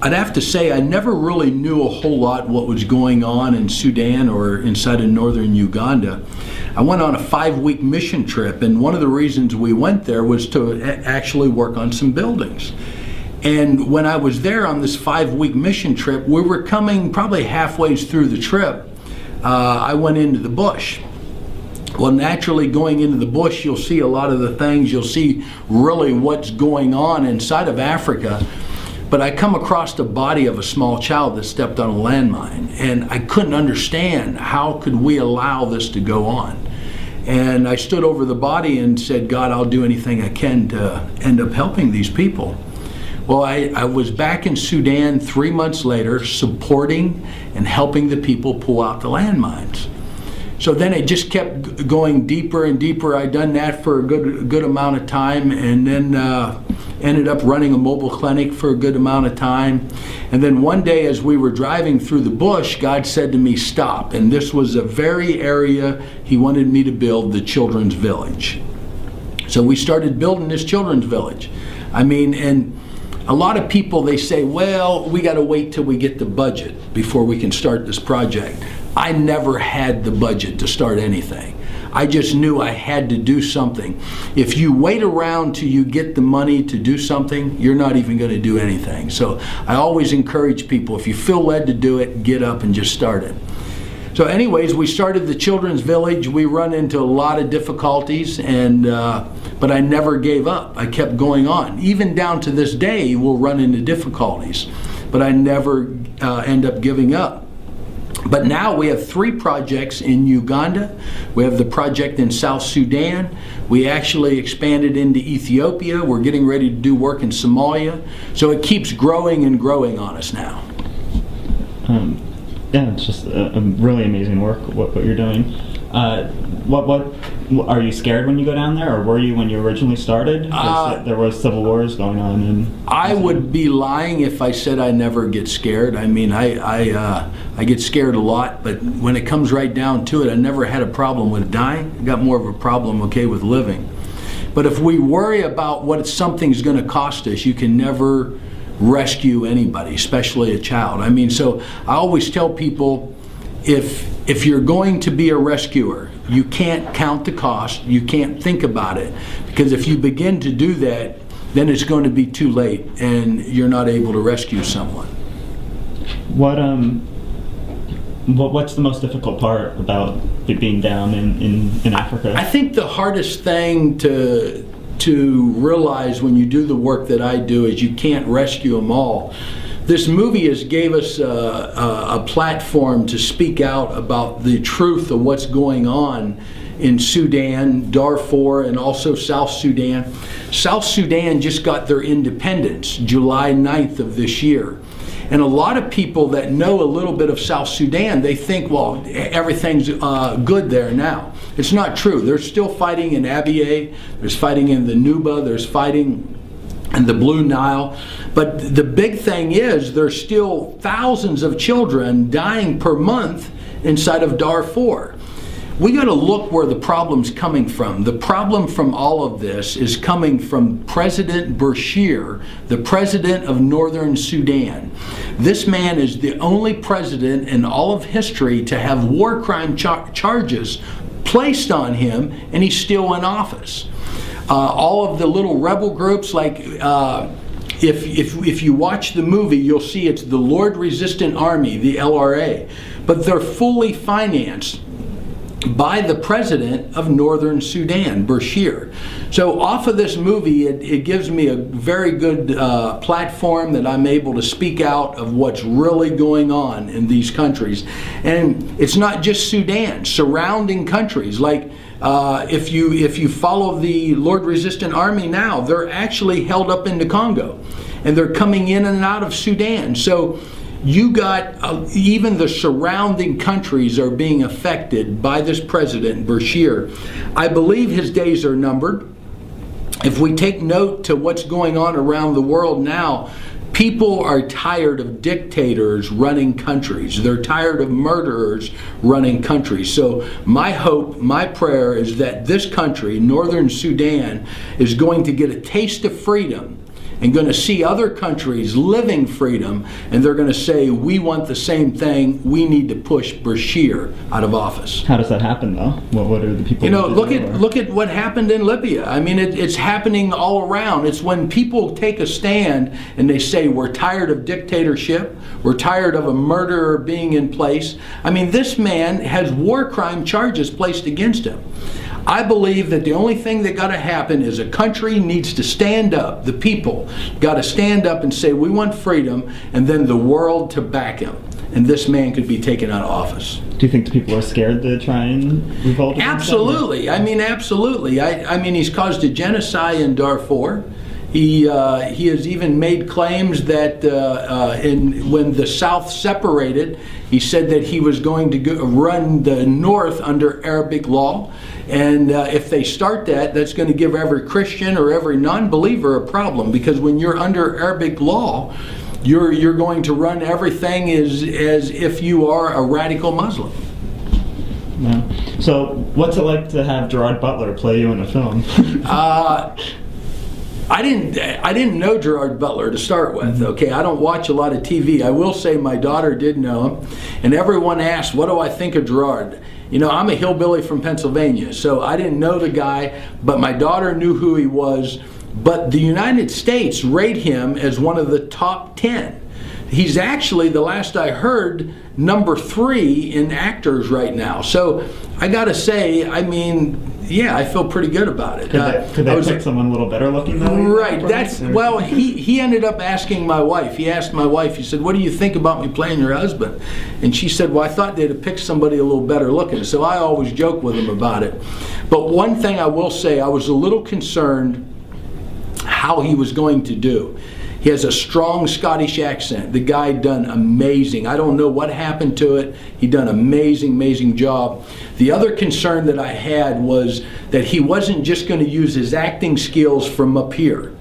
I'd have to say I never really knew a whole lot what was going on in Sudan or inside of northern Uganda. I went on a 5-week mission trip, and one of the reasons we went there was to actually work on some buildings. And when I was there on this 5-week mission trip, we were coming probably halfway through the trip. I went into the bush. Well, naturally, going into the bush, you'll see a lot of the things. You'll see really what's going on inside of Africa. But I come across the body of a small child that stepped on a landmine, and I couldn't understand how could we allow this to go on. And I stood over the body and said, God, I'll do anything I can to end up helping these people. Well, I was back in Sudan 3 months later, supporting and helping the people pull out the landmines. So then it just kept going deeper and deeper. I'd done that for a good amount of time, and then ended up running a mobile clinic for a good amount of time. And then one day as we were driving through the bush, God said to me, stop. And this was a very area He wanted me to build, the children's village. So we started building this children's village. I mean, and a lot of people, they say, well, we got to wait till we get the budget before we can start this project. I never had the budget to start anything. I just knew I had to do something. If you wait around till you get the money to do something, you're not even going to do anything. So I always encourage people, if you feel led to do it, get up and just start it. So anyways, we started the Children's Village. We run into a lot of difficulties, but I never gave up. I kept going on. Even down to this day, we'll run into difficulties, but I never end up giving up. But now we have 3 projects in Uganda. We have the project in South Sudan. We actually expanded into Ethiopia. We're getting ready to do work in Somalia. So it keeps growing and growing on us now. Yeah, it's just a really amazing work, what you're doing. What are you scared when you go down there, or were you when you originally started? There was civil wars going on. I would be lying if I said I never get scared. I mean, I get scared a lot, but when it comes right down to it, I never had a problem with dying. I got more of a problem, with living. But if we worry about what something's going to cost us, you can never rescue anybody, especially a child. I mean, so I always tell people, if you're going to be a rescuer, you can't count the cost, you can't think about it, because if you begin to do that, then it's going to be too late and you're not able to rescue someone. What's the most difficult part about being down in Africa? I think the hardest thing to realize when you do the work that I do is you can't rescue them all. This movie gave us a platform to speak out about the truth of what's going on in Sudan, Darfur, and also South Sudan. South Sudan just got their independence July 9th of this year. And a lot of people that know a little bit of South Sudan, they think, well, everything's good there now. It's not true. They're still fighting in Abyei, there's fighting in the Nuba, there's fighting in the Blue Nile. But the big thing is there's still thousands of children dying per month inside of Darfur. We got to look where the problem's coming from. The problem from all of this is coming from President Bashir, the president of Northern Sudan. This man is the only president in all of history to have war crime charges placed on him, and he's still in office. All of the little rebel groups, like if you watch the movie, you'll see it's the Lord Resistant Army, the LRA, but they're fully financed by the president of Northern Sudan, Bashir. So off of this movie, it gives me a very good platform that I'm able to speak out of what's really going on in these countries. And it's not just Sudan, surrounding countries like if you follow the Lord Resistant Army now, they're actually held up into Congo, and they're coming in and out of Sudan. So you got even the surrounding countries are being affected by this president, Bashir. I believe his days are numbered. If we take note to what's going on around the world now, people are tired of dictators running countries. They're tired of murderers running countries. So my hope, my prayer is that this country, Northern Sudan, is going to get a taste of freedom and going to see other countries living freedom, and they're going to say, we want the same thing, we need to push Bashir out of office. How does that happen, though? What are the people? Look at what happened in Libya. I mean, it's happening all around. It's when people take a stand and they say, we're tired of dictatorship, we're tired of a murderer being in place. I mean, this man has war crime charges placed against him. I believe that the only thing that got to happen is a country needs to stand up. The people got to stand up and say, we want freedom, and then the world to back him. And this man could be taken out of office. Do you think the people are scared to try and revolt? Absolutely. I mean, absolutely. I mean, he's caused a genocide in Darfur. He has even made claims that when the South separated, he said that he was going to run the North under Arabic law. And if they start that, that's going to give every Christian or every non-believer a problem, because when you're under Arabic law, you're going to run everything as if you are a radical Muslim. Yeah. So what's it like to have Gerard Butler play you in a film? I didn't know Gerard Butler to start with, okay? I don't watch a lot of TV. I will say my daughter did know him, and everyone asked, what do I think of Gerard? You know, I'm a hillbilly from Pennsylvania, so I didn't know the guy, but my daughter knew who he was. But the United States rate him as one of the top 10. He's actually, the last I heard, number 3 in actors right now. So I gotta say, I mean, yeah, I feel pretty good about it. Could they pick someone a little better looking than right, well, he ended up asking my wife. He asked my wife, he said, what do you think about me playing your husband? And she said, well, I thought they'd have picked somebody a little better looking. So I always joke with him about it. But one thing I will say, I was a little concerned how he was going to do. He has a strong Scottish accent. The guy done amazing. I don't know what happened to it. He done amazing, amazing job. The other concern that I had was that he wasn't just going to use his acting skills from up here,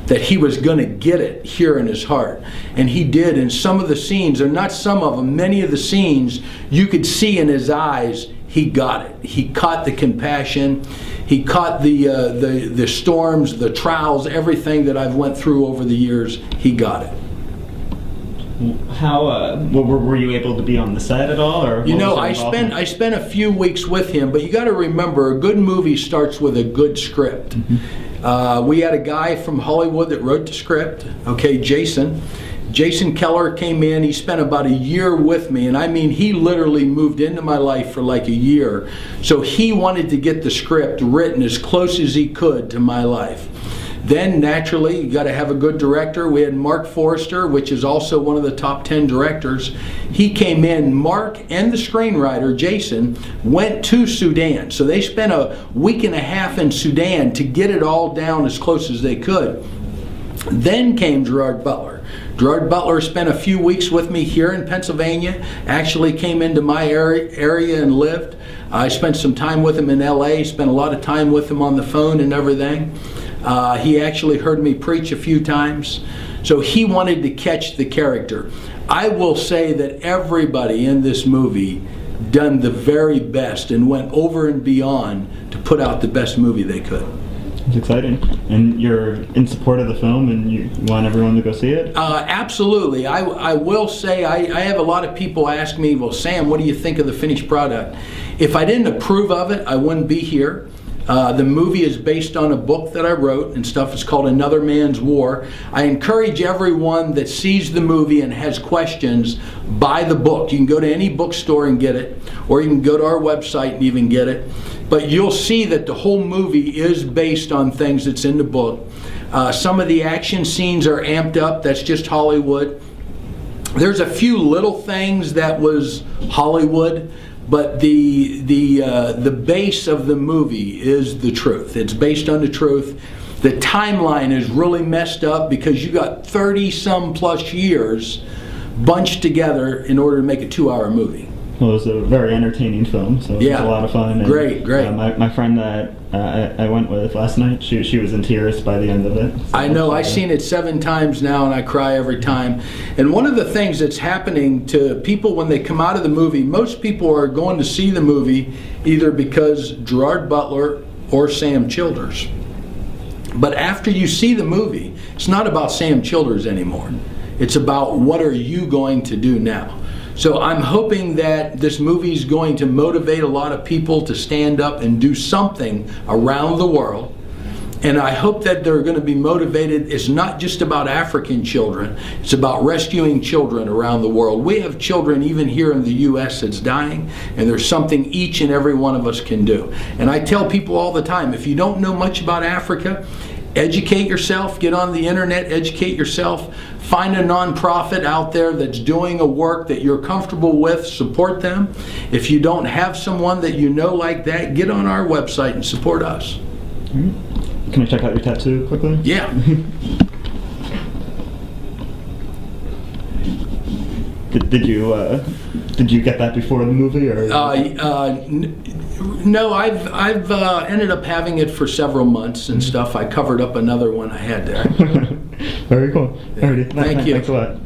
that he was going to get it here in his heart. And he did. In some of the scenes, or not some of them, many of the scenes, you could see in his eyes, he got it. He caught the compassion. He caught the storms, the trials, everything that I've went through over the years. He got it. How were you able to be on the set at all, or you know, I spent a few weeks with him. But you got to remember, a good movie starts with a good script. Mm-hmm. We had a guy from Hollywood that wrote the script. Okay, Jason Keller came in. He spent about a year with me, and I mean, he literally moved into my life for like a year. So he wanted to get the script written as close as he could to my life. Then naturally, you got to have a good director. We had Mark Forrester, which is also one of the top 10 directors. He came in. Mark and the screenwriter, Jason, went to Sudan. So they spent a week and a half in Sudan to get it all down as close as they could. Then came Gerard Butler. Gerard Butler spent a few weeks with me here in Pennsylvania, actually came into my area and lived. I spent some time with him in LA, spent a lot of time with him on the phone and everything. He actually heard me preach a few times. So he wanted to catch the character. I will say that everybody in this movie done the very best and went over and beyond to put out the best movie they could. It's exciting. And you're in support of the film and you want everyone to go see it? Absolutely. I will say, I have a lot of people ask me, well, Sam, what do you think of the finished product? If I didn't approve of it, I wouldn't be here. The movie is based on a book that I wrote and stuff. It's called Another Man's War. I encourage everyone that sees the movie and has questions, buy the book. You can go to any bookstore and get it, or you can go to our website and even get it. But you'll see that the whole movie is based on things that's in the book. Some of the action scenes are amped up. That's just Hollywood. There's a few little things that was Hollywood, but the base of the movie is the truth. It's based on the truth. The timeline is really messed up because you got 30-some plus years bunched together in order to make a 2-hour movie. Well, it was a very entertaining film, so it was a lot of fun. And, great. My friend that I went with last night, she was in tears by the end of it. So I know, I've seen it 7 times now and I cry every time. And one of the things that's happening to people when they come out of the movie, most people are going to see the movie either because Gerard Butler or Sam Childers. But after you see the movie, it's not about Sam Childers anymore. It's about what are you going to do now. So I'm hoping that this movie is going to motivate a lot of people to stand up and do something around the world. And I hope that they're going to be motivated. It's not just about African children. It's about rescuing children around the world. We have children even here in the U.S. that's dying, and there's something each and every one of us can do. And I tell people all the time, if you don't know much about Africa, educate yourself, get on the internet, educate yourself, find a nonprofit out there that's doing a work that you're comfortable with, support them. If you don't have someone that you know like that, get on our website and support us. Can I check out your tattoo quickly? Yeah. Did you get that before the movie, or? No, I've ended up having it for several months and stuff. I covered up another one I had there. Very cool. Alrighty. Thank you. Thanks a lot.